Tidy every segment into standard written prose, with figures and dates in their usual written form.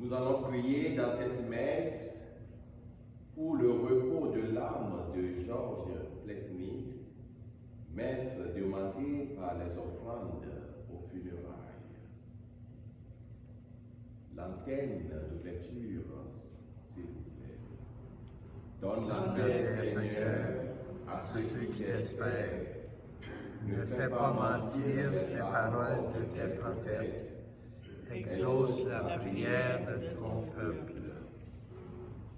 Nous allons prier dans cette messe pour le repos de l'âme de Georges Pletny, messe demandée par les offrandes aux funérailles. L'antenne d'ouverture, s'il vous plaît. Donne la paix, Seigneur, à ceux qui t'espèrent. Ne fais pas mentir les paroles de tes prophètes. Exauce la prière de ton peuple.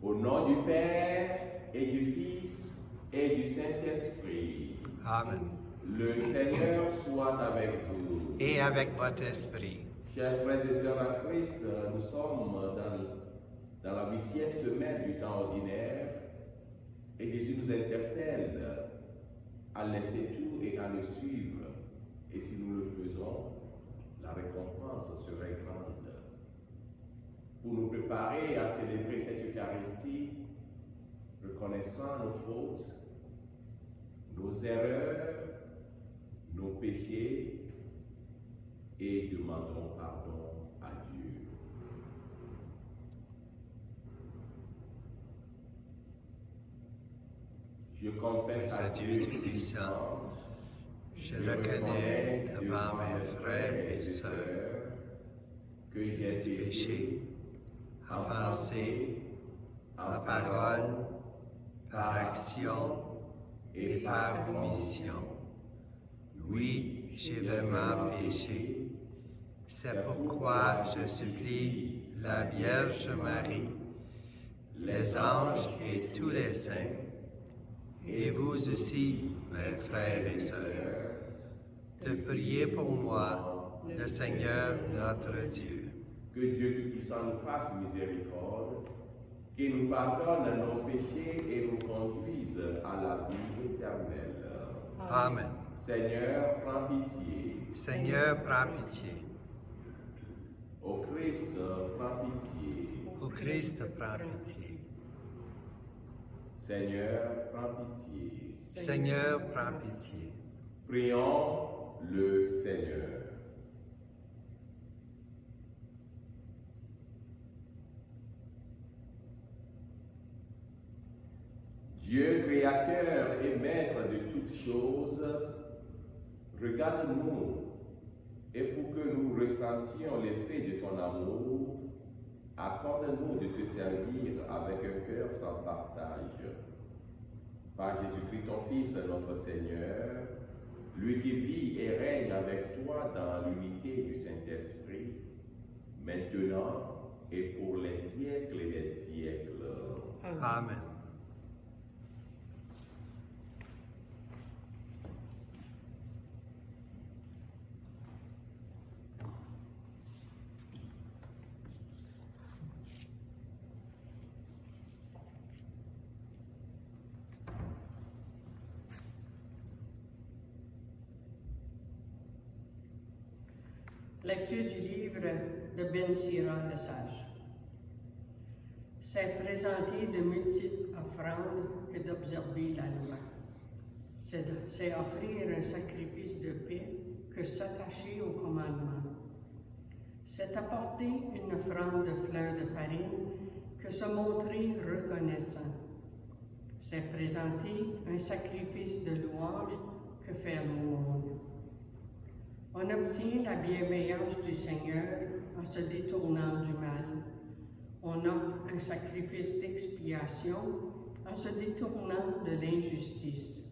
Au nom du Père et du Fils et du Saint-Esprit. Amen. Le Seigneur soit avec vous. Et avec votre esprit. Chers frères et sœurs en Christ, nous sommes dans la 8e semaine du temps ordinaire et Jésus nous interpelle à laisser tout et à le suivre. Et si nous le faisons, la récompense serait grande. Pour nous préparer à célébrer cette Eucharistie, reconnaissant nos fautes, nos erreurs, nos péchés, et demandons pardon à Dieu. Je confesse à Dieu Tout-Puissant, je reconnais devant mes frères et sœurs que j'ai péché en pensée, en parole, par action et par omission. Oui, j'ai vraiment péché. C'est pourquoi je supplie la Vierge Marie, les anges et tous les saints, et vous aussi, mes frères et sœurs, de prier pour moi, le Seigneur notre Dieu. Que Dieu Tout-Puissant nous fasse miséricorde, qu'il nous pardonne nos péchés et nous conduise à la vie éternelle. Amen. Seigneur, prends pitié. Seigneur, prends pitié. Ô Christ, prends pitié. Ô Christ, prends pitié. Seigneur, prends pitié. Seigneur, prends pitié. Prions le Seigneur. Dieu créateur et maître de toutes choses, regarde-nous et pour que nous ressentions l'effet de ton amour, accorde-nous de te servir avec un cœur sans partage. Par Jésus-Christ ton Fils, notre Seigneur, lui qui vit et règne avec toi dans l'unité du Saint-Esprit, maintenant et pour les siècles des siècles. Amen. Lecture du livre de Ben Sira le Sage. C'est présenter de multiples offrandes que d'observer la loi. C'est offrir un sacrifice de paix que s'attacher au commandement. C'est apporter une offrande de fleurs de farine que se montrer reconnaissant. C'est présenter un sacrifice de louange que faire l'aumône. On obtient la bienveillance du Seigneur en se détournant du mal. On offre un sacrifice d'expiation en se détournant de l'injustice.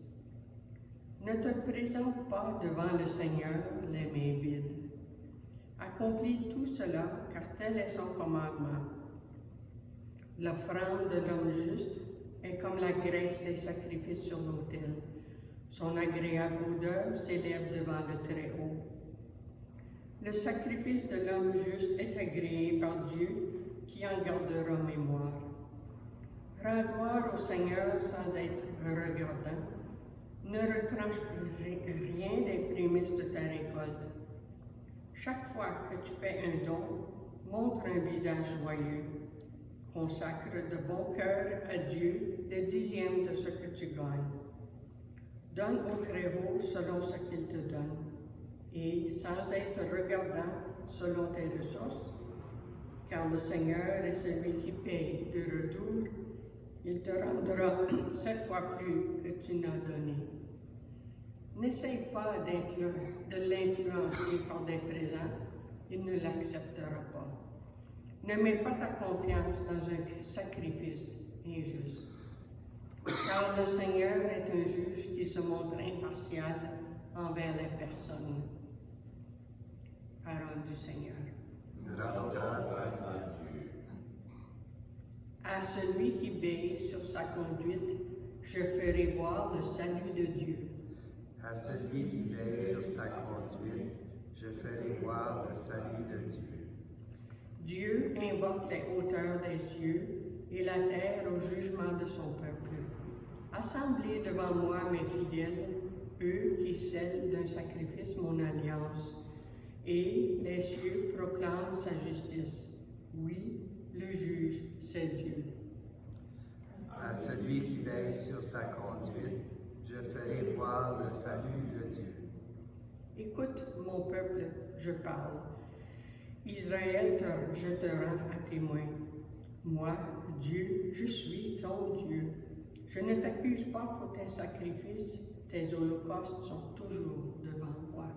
Ne te présente pas devant le Seigneur les mains vides. Accomplis tout cela, car tel est son commandement. L'offrande de l'homme juste est comme la graisse des sacrifices sur l'autel. Son agréable odeur s'élève devant le Très-Haut. Le sacrifice de l'homme juste est agréé par Dieu, qui en gardera mémoire. Rends gloire au Seigneur sans être regardant. Ne retranche rien des prémices de ta récolte. Chaque fois que tu fais un don, montre un visage joyeux. Consacre de bon cœur à Dieu le 10e de ce que tu gagnes. Donne au Très-Haut selon ce qu'il te donne, et sans être regardant selon tes ressources, car le Seigneur est celui qui paye. De retour, il te rendra 7 fois plus que tu n'as donné. N'essaye pas de l'influencer par des présents, il ne l'acceptera pas. Ne mets pas ta confiance dans un sacrifice injuste, car le Seigneur est un juge qui se montre impartial envers les personnes. Parole du Seigneur. Nous rendons grâce à Dieu. À celui qui veille sur sa conduite, je ferai voir le salut de Dieu. À celui qui veille sur sa conduite, je ferai voir le salut de Dieu. Dieu invoque les hauteurs des cieux et la terre au jugement de son peuple. Assemblez devant moi mes fidèles, eux qui scellent d'un sacrifice mon alliance, et les cieux proclament sa justice. Oui, le juge, c'est Dieu. À celui qui veille sur sa conduite, je ferai voir le salut de Dieu. Écoute, mon peuple, je parle. Israël, je te rends à témoin. Moi, Dieu, je suis ton Dieu. Je ne t'accuse pas pour tes sacrifices, tes holocaustes sont toujours devant moi.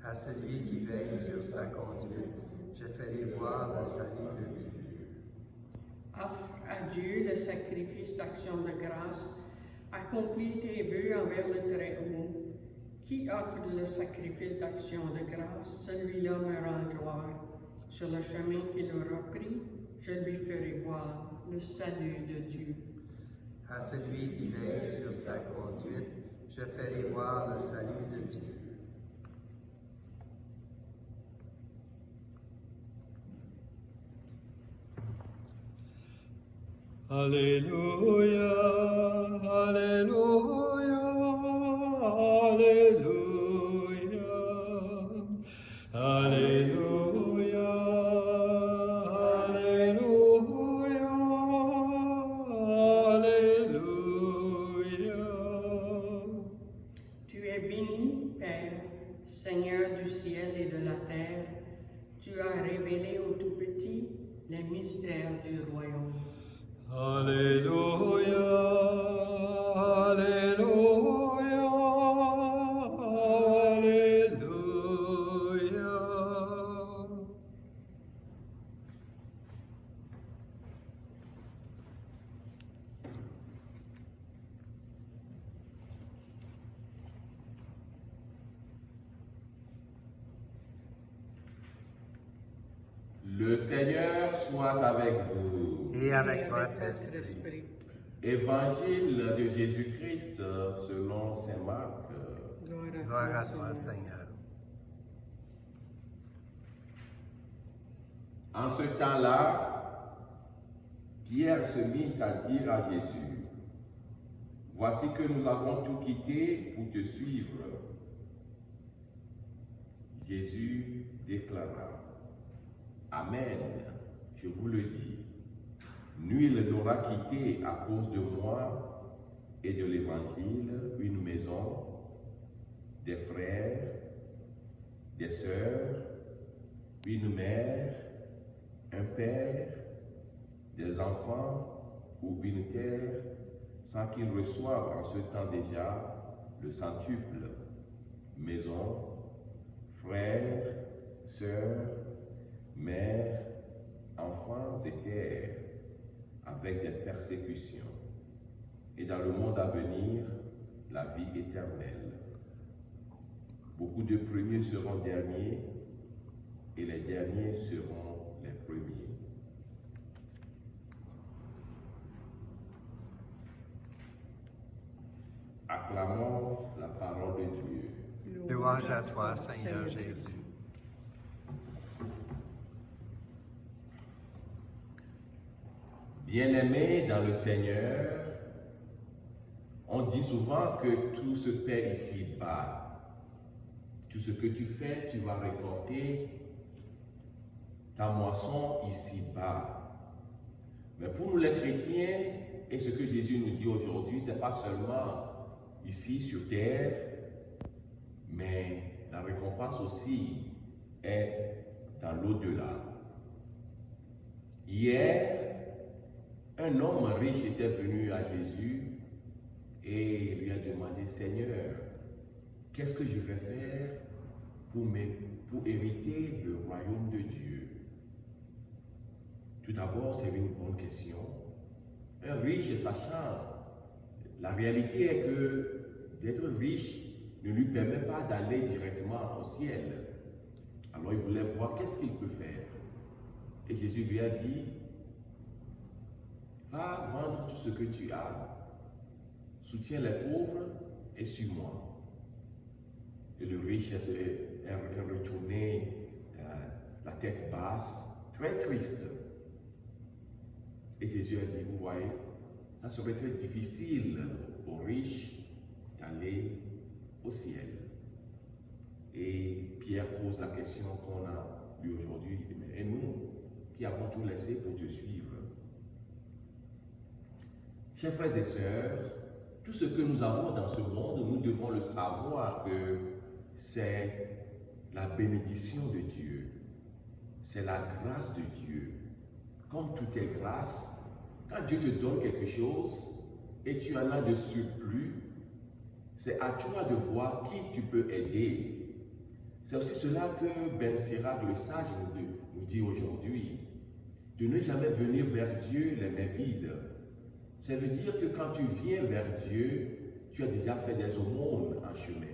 À celui qui veille sur sa conduite, je ferai voir le salut de Dieu. Offre à Dieu le sacrifice d'action de grâce. Accomplis tes vœux envers le Très-Haut. Qui offre le sacrifice d'action de grâce, celui-là me rend gloire. Sur le chemin qu'il aura pris, je lui ferai voir le salut de Dieu. À celui qui veille sur sa conduite, je ferai voir le salut de Dieu. Alléluia, Alléluia, Alléluia, Alléluia, Alléluia, Alléluia. Tu es béni, Père, Seigneur du ciel et de la terre. Tu as révélé aux tout-petits les mystères du royaume. Alléluia, Alléluia, Alléluia. Le Seigneur soit avec vous. Et avec votre esprit. Évangile de Jésus-Christ selon saint Marc. Gloire à toi, Seigneur. En ce temps-là, Pierre se mit à dire à Jésus, « Voici que nous avons tout quitté pour te suivre. » Jésus déclara, « Amen, je vous le dis, nul n'aura quitté à cause de moi et de l'Évangile une maison, des frères, des sœurs, une mère, un père, des enfants ou une terre, sans qu'ils reçoivent en ce temps déjà le centuple, maison, frères, sœurs, mères, enfants et terres, avec des persécutions, et dans le monde à venir, la vie éternelle. Beaucoup de premiers seront derniers, et les derniers seront les premiers. Acclamons la parole de Dieu. Louange à toi, Seigneur Jésus. Bien-aimés dans le Seigneur, on dit souvent que tout se paie ici-bas. Tout ce que tu fais, tu vas récolter ta moisson ici-bas. Mais pour nous les chrétiens, et ce que Jésus nous dit aujourd'hui, ce n'est pas seulement ici sur terre, mais la récompense aussi est dans l'au-delà. Hier, un homme riche était venu à Jésus et lui a demandé, Seigneur, qu'est-ce que je vais faire pour hériter le royaume de Dieu? Tout d'abord, c'est une bonne question. Un riche sachant, la réalité est que d'être riche ne lui permet pas d'aller directement au ciel. Alors il voulait voir qu'est-ce qu'il peut faire. Et Jésus lui a dit, va vendre tout ce que tu as, soutiens les pauvres et suis-moi. Et le riche est retourné la tête basse, très triste. Et Jésus a dit, vous voyez, ça serait très difficile aux riches d'aller au ciel. Et Pierre pose la question qu'on a lue aujourd'hui, et nous qui avons tout laissé pour te suivre. Chers frères et sœurs, tout ce que nous avons dans ce monde, nous devons le savoir que c'est la bénédiction de Dieu, c'est la grâce de Dieu. Comme tout est grâce, quand Dieu te donne quelque chose et tu en as de surplus, c'est à toi de voir qui tu peux aider. C'est aussi cela que Ben Sirach le sage nous dit aujourd'hui, de ne jamais venir vers Dieu les mains vides. Ça veut dire que quand tu viens vers Dieu, tu as déjà fait des aumônes en chemin.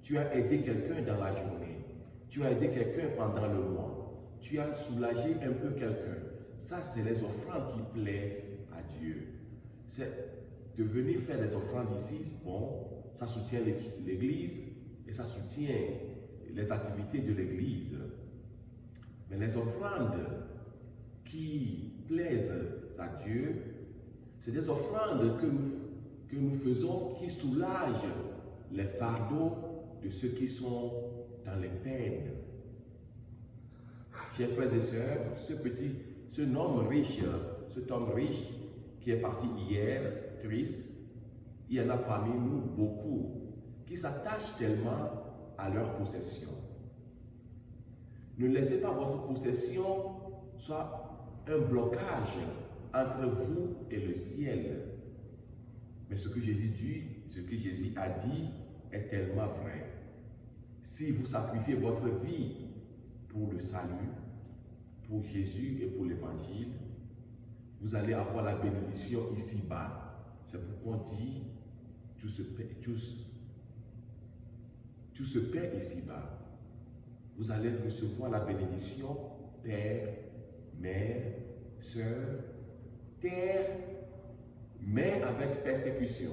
Tu as aidé quelqu'un dans la journée. Tu as aidé quelqu'un pendant le mois. Tu as soulagé un peu quelqu'un. Ça, c'est les offrandes qui plaisent à Dieu. C'est de venir faire des offrandes ici, bon, ça soutient l'Église et ça soutient les activités de l'Église. Mais les offrandes qui plaisent à Dieu, c'est des offrandes que nous faisons qui soulagent les fardeaux de ceux qui sont dans les peines. Chers frères et sœurs, cet homme riche qui est parti hier, triste, il y en a parmi nous beaucoup qui s'attachent tellement à leur possession. Ne laissez pas votre possession soit un blocage entre vous et le ciel. Mais ce que Jésus a dit est tellement vrai. Si vous sacrifiez votre vie pour le salut, pour Jésus et pour l'Évangile, vous allez avoir la bénédiction ici-bas. C'est pourquoi on dit tout se paie ici-bas. Vous allez recevoir la bénédiction père, mère, sœur, terre, mais avec persécution.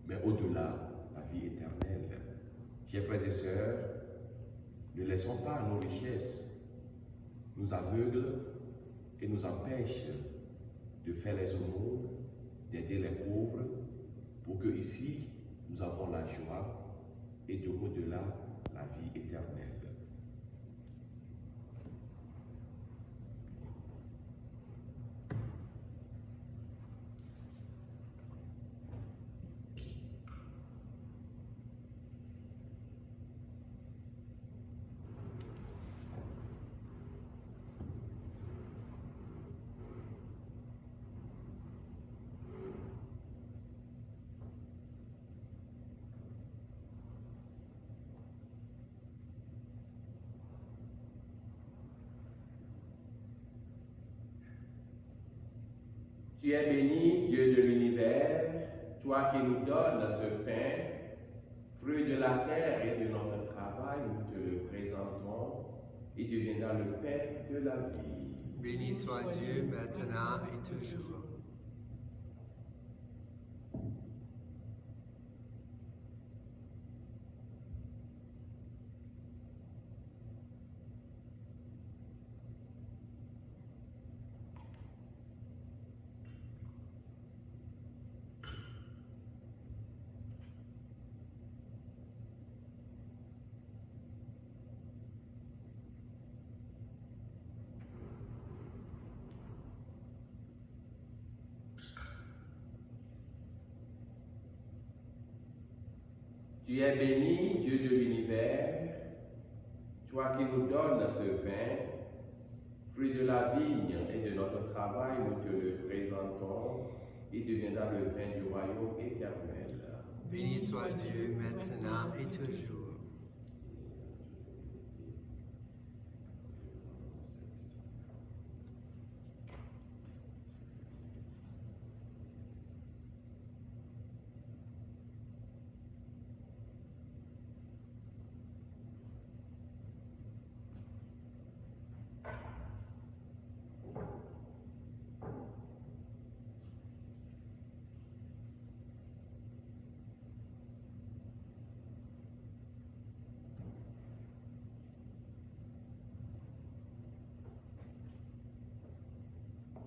Mais au-delà, la vie éternelle. Chers frères et sœurs, ne laissons pas nos richesses nous aveuglent et nous empêchent de faire les aumônes, d'aider les pauvres, pour que ici, nous avons la joie et de au-delà, la vie éternelle. Tu es béni, Dieu de l'univers, toi qui nous donnes ce pain, fruit de la terre et de notre travail, nous te le présentons, il deviendra le pain de la vie. Béni soit Dieu maintenant et toujours. Tu es béni, Dieu de l'univers, toi qui nous donnes ce vin, fruit de la la vigne et de notre travail, nous te le présentons. Il deviendra le vin du royaume éternel. Béni soit Dieu, maintenant et toujours.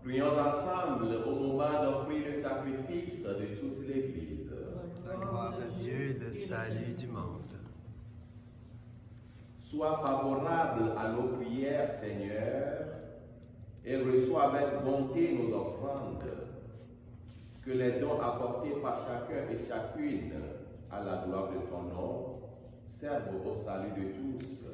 Prions ensemble au moment d'offrir le sacrifice de toute l'Église. La gloire de Dieu, le salut du monde. Sois favorable à nos prières, Seigneur, et reçois avec bonté nos offrandes. Que les dons apportés par chacun et chacune à la gloire de ton nom servent au salut de tous,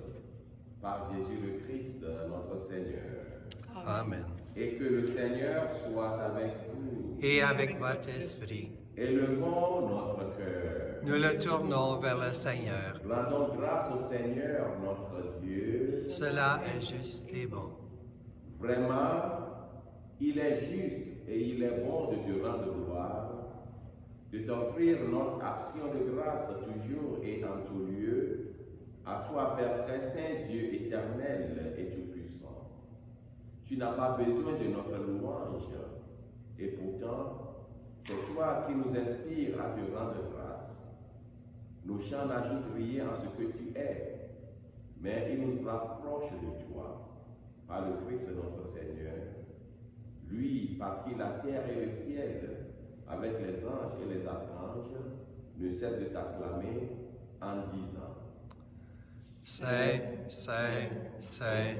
par Jésus le Christ, notre Seigneur. Amen. Et que le Seigneur soit avec vous. Et avec votre esprit, Élevons notre cœur. nous le tournons vers le Seigneur. Rendons grâce au Seigneur notre Dieu. Cela est juste et bon. Vraiment, il est juste et il est bon de te rendre gloire, de t'offrir notre action de grâce toujours et en tout lieu, à toi, Père très saint, Dieu éternel et tout-puissant. Tu n'as pas besoin de notre louange, et pourtant, c'est toi qui nous inspires à te rendre grâce. Nos chants n'ajoutent rien à ce que tu es, mais ils nous rapprochent de toi, par le Christ notre Seigneur, lui par qui la terre et le ciel, avec les anges et les archanges, ne cessent de t'acclamer en disant: Saint, Saint, Saint,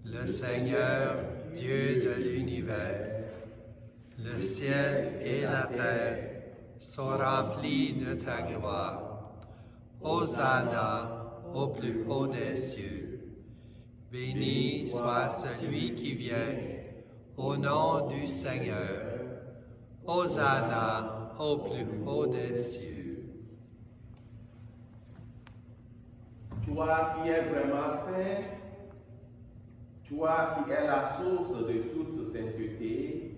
le Seigneur, Dieu de l'univers. Le ciel et la terre sont remplis de ta gloire. Hosanna au plus haut des cieux. Béni soit celui qui vient au nom du Seigneur. Hosanna au plus haut des cieux. Toi qui es vraiment saint, toi qui es la source de toute sainteté,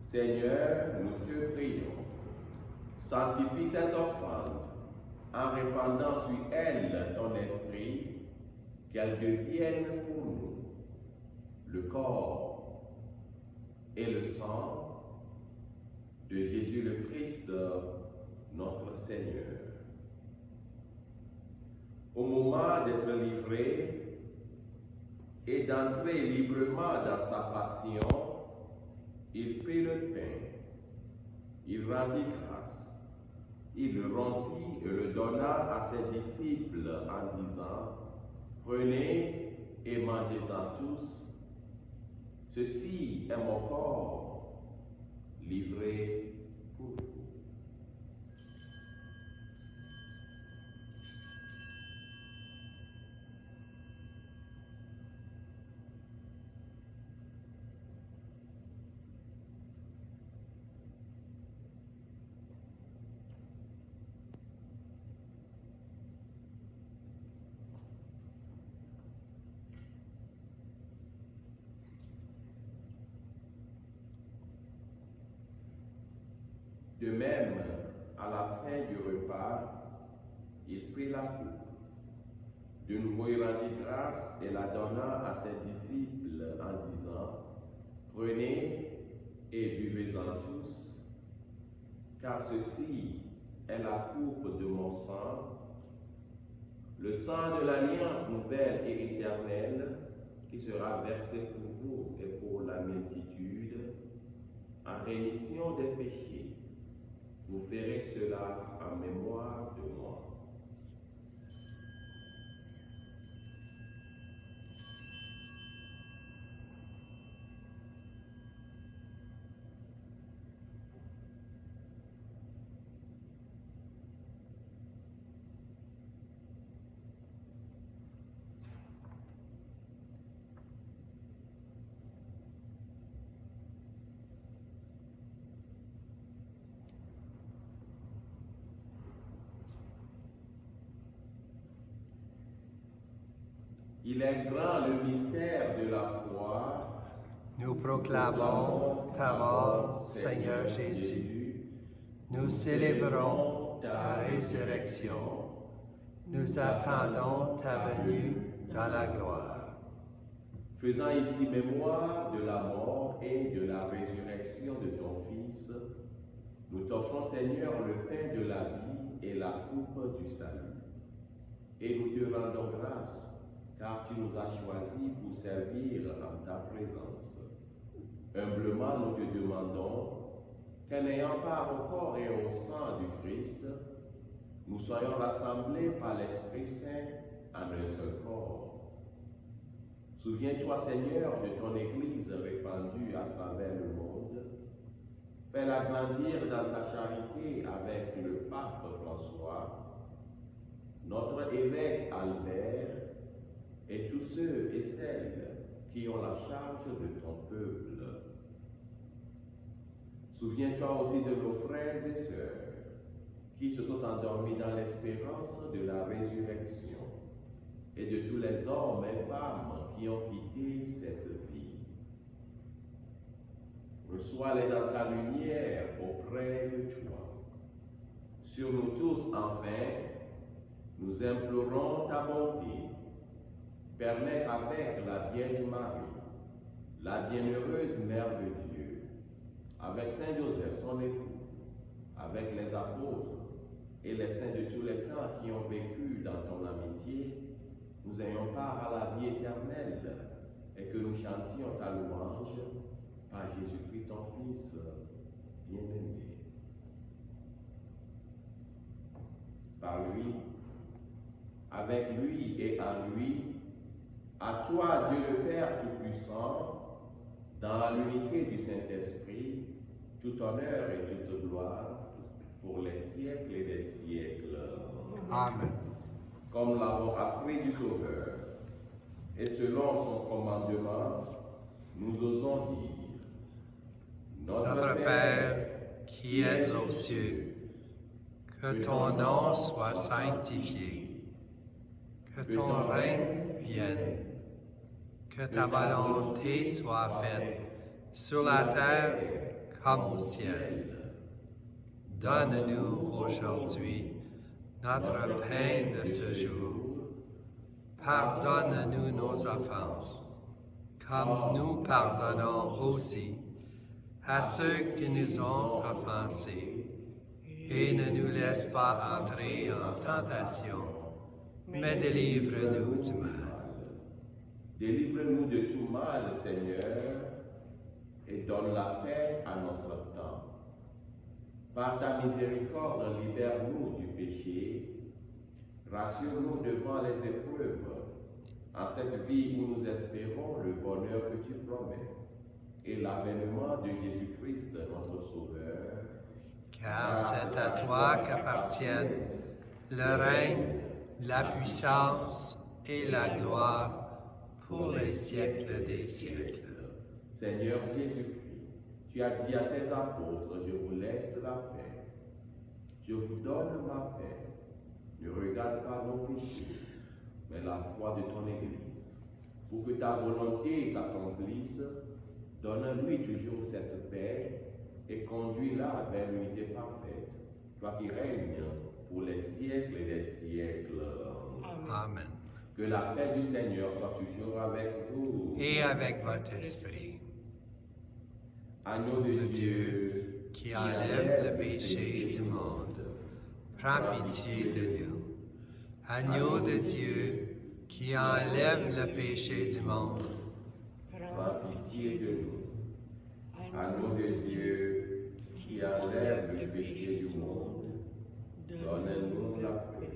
Seigneur, nous te prions. Sanctifie cette offrande en répandant sur elle ton esprit, qu'elle devienne pour nous le corps et le sang de Jésus le Christ, notre Seigneur. Au moment d'être livré et d'entrer librement dans sa passion, il prit le pain, il rendit grâce, il le rompit et le donna à ses disciples en disant: Prenez et mangez-en tous, ceci est mon corps livré pour vous. De même, à la fin du repas, il prit la coupe. De nouveau, il rendit grâce et la donna à ses disciples en disant: Prenez et buvez-en tous, car ceci est la coupe de mon sang, le sang de l'alliance nouvelle et éternelle, qui sera versé pour vous et pour la multitude, en rémission des péchés. Vous ferez cela en mémoire de moi. Il est grand le mystère de la foi. Nous proclamons ta mort, Seigneur Jésus. Nous célébrons ta résurrection. Nous attendons ta venue dans la gloire. Faisant ici mémoire de la mort et de la résurrection de ton Fils, nous t'offrons, Seigneur, le pain de la vie et la coupe du salut. Et nous te rendons grâce, car tu nous as choisis pour servir en ta présence. Humblement, nous te demandons qu'en ayant part au corps et au sang du Christ, nous soyons rassemblés par l'Esprit Saint en un seul corps. Souviens-toi, Seigneur, de ton Église répandue à travers le monde. Fais-la grandir dans ta charité avec le pape François, notre évêque Albert et tous ceux et celles qui ont la charge de ton peuple. Souviens-toi aussi de nos frères et sœurs qui se sont endormis dans l'espérance de la résurrection et de tous les hommes et femmes qui ont quitté cette vie. Reçois-les dans ta lumière auprès de toi. Sur nous tous, enfin, nous implorons ta bonté. Permets qu'avec la Vierge Marie, la bienheureuse Mère de Dieu, avec Saint Joseph, son époux, avec les apôtres et les saints de tous les temps qui ont vécu dans ton amitié, nous ayons part à la vie éternelle et que nous chantions ta louange par Jésus-Christ, ton Fils bien-aimé. Par lui, avec lui et en lui, à toi, Dieu le Père Tout-Puissant, dans l'unité du Saint-Esprit, tout honneur et toute gloire pour les siècles et des siècles. Amen. Comme l'avons appris du Sauveur, et selon son commandement, nous osons dire, Notre Père, qui es aux cieux, que ton nom soit sanctifié, que ton règne vienne, que ta volonté soit faite sur la terre comme au ciel. Donne-nous aujourd'hui notre pain de ce jour. Pardonne-nous nos offenses, comme nous pardonnons aussi à ceux qui nous ont offensés. Et ne nous laisse pas entrer en tentation, mais délivre-nous du mal. Délivre-nous de tout mal, Seigneur, et donne la paix à notre temps. Par ta miséricorde, libère-nous du péché, rassure-nous devant les épreuves, en cette vie où nous espérons le bonheur que tu promets, et l'avènement de Jésus-Christ, notre Sauveur. Car c'est à toi qu'appartiennent le règne, la puissance et la gloire pour les siècles des siècles. Seigneur Jésus-Christ, tu as dit à tes apôtres, je vous laisse la paix. Je vous donne ma paix. Ne regarde pas nos péchés, mais la foi de ton Église. Pour que ta volonté s'accomplisse, donne-lui toujours cette paix et conduis-la vers l'unité parfaite, toi qui règnes pour les siècles et des siècles. Amen. Que la paix du Seigneur soit toujours avec vous. Et avec votre esprit. Agneau de Dieu, qui enlève le péché du monde, prends pitié de nous. Agneau de Dieu, qui enlève le péché du monde, prends pitié de nous. Agneau de Dieu, qui enlève le péché du monde, donne-nous la paix.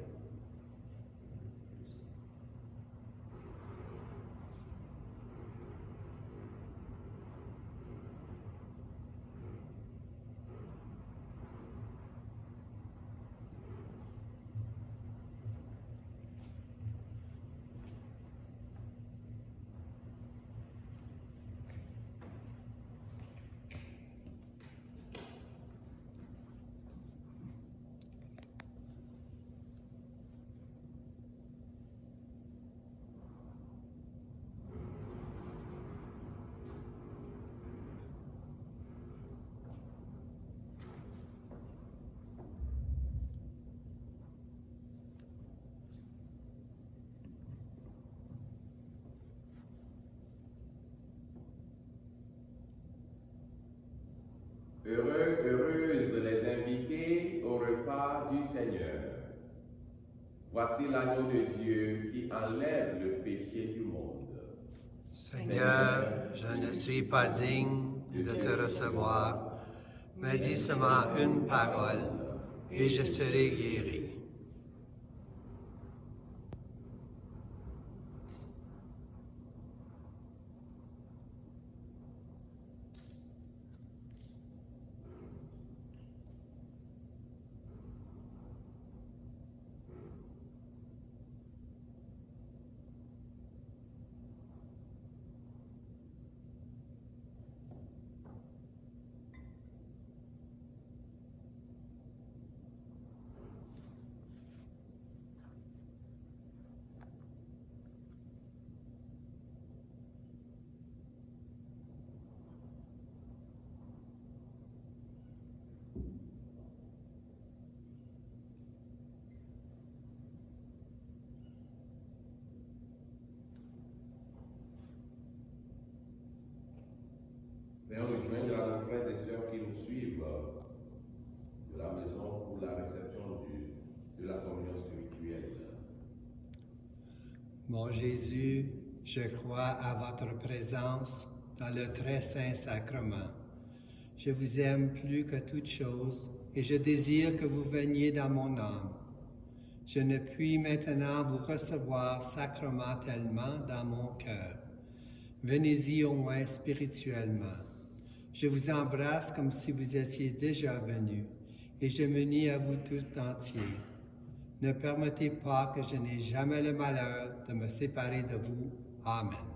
Heureuses les invités au repas du Seigneur. Voici l'agneau de Dieu qui enlève le péché du monde. Seigneur, je ne suis pas digne de te recevoir, mais dis seulement une parole, et je serai guéri. Venons nous joindre à nos frères et sœurs qui nous suivent de la maison pour la réception de la communion spirituelle. Mon Jésus, je crois à votre présence dans le très saint sacrement. Je vous aime plus que toute chose et je désire que vous veniez dans mon âme. Je ne puis maintenant vous recevoir sacramentellement dans mon cœur. Venez-y au moins spirituellement. Je vous embrasse comme si vous étiez déjà venu et je me nie à vous tout entier. Ne permettez pas que je n'ai jamais le malheur de me séparer de vous. Amen.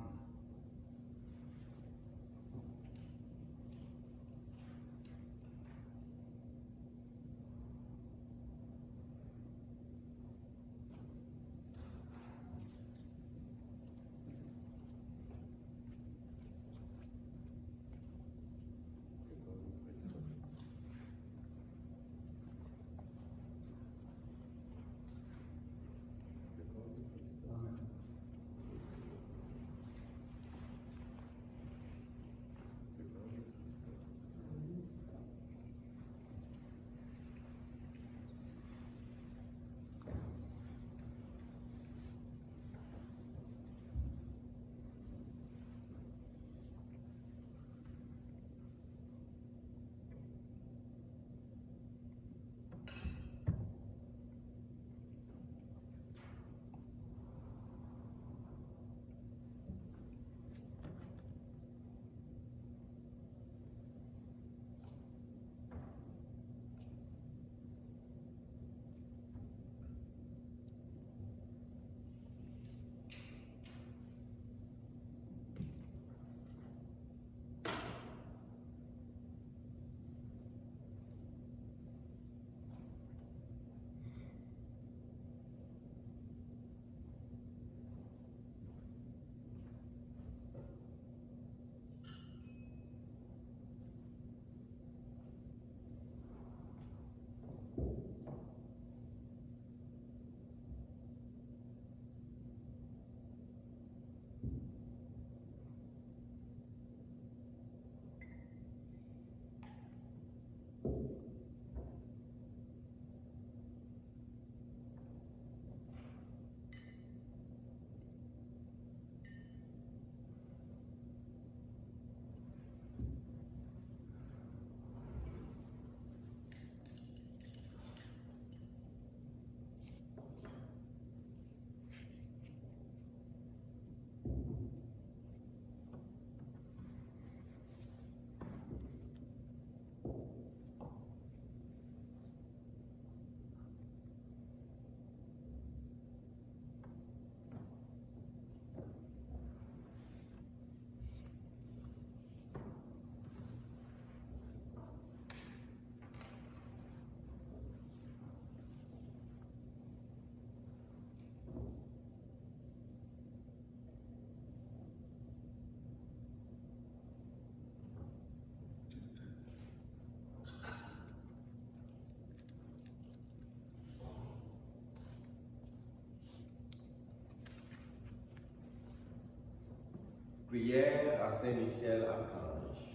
Prière à Saint Michel Archange.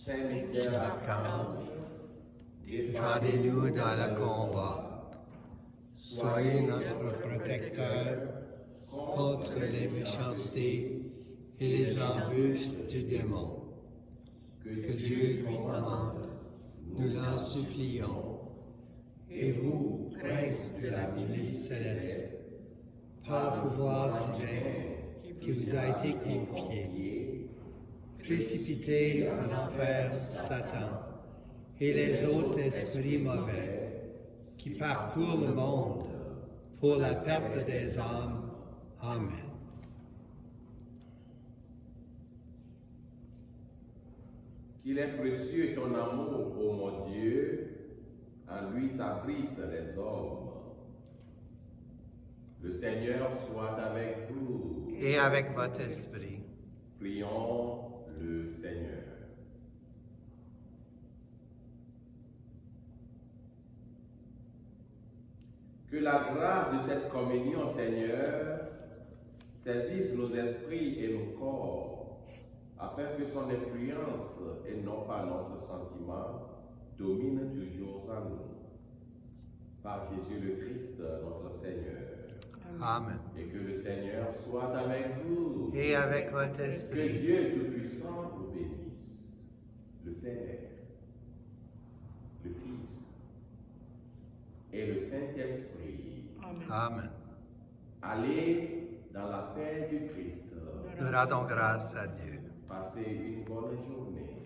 Saint Michel Archange, défendez-nous dans le combat. Soyez notre protecteur contre les méchancetés et les embûches du démon. Que Dieu lui commande, nous l'en supplions. Et vous, prince de la milice céleste, par le pouvoir divin qui vous a été confié, précipitez en enfer Satan et les autres esprits mauvais qui parcourent le monde pour la perte des âmes. Amen. Qu'il est précieux ton amour, ô mon Dieu, en lui s'abritent les hommes. Le Seigneur soit avec vous. Et avec votre esprit. Prions le Seigneur. Que la grâce de cette communion, Seigneur, saisisse nos esprits et nos corps, afin que son influence, et non pas notre sentiment, domine toujours en nous. Par Jésus le Christ, notre Seigneur. Amen. Et que le Seigneur soit avec vous. Et avec votre Que esprit. Dieu Tout-Puissant vous bénisse, le Père, le Fils et le Saint-Esprit. Amen. Allez dans la paix du Christ. Nous rendons grâce à Dieu. Passez une bonne journée.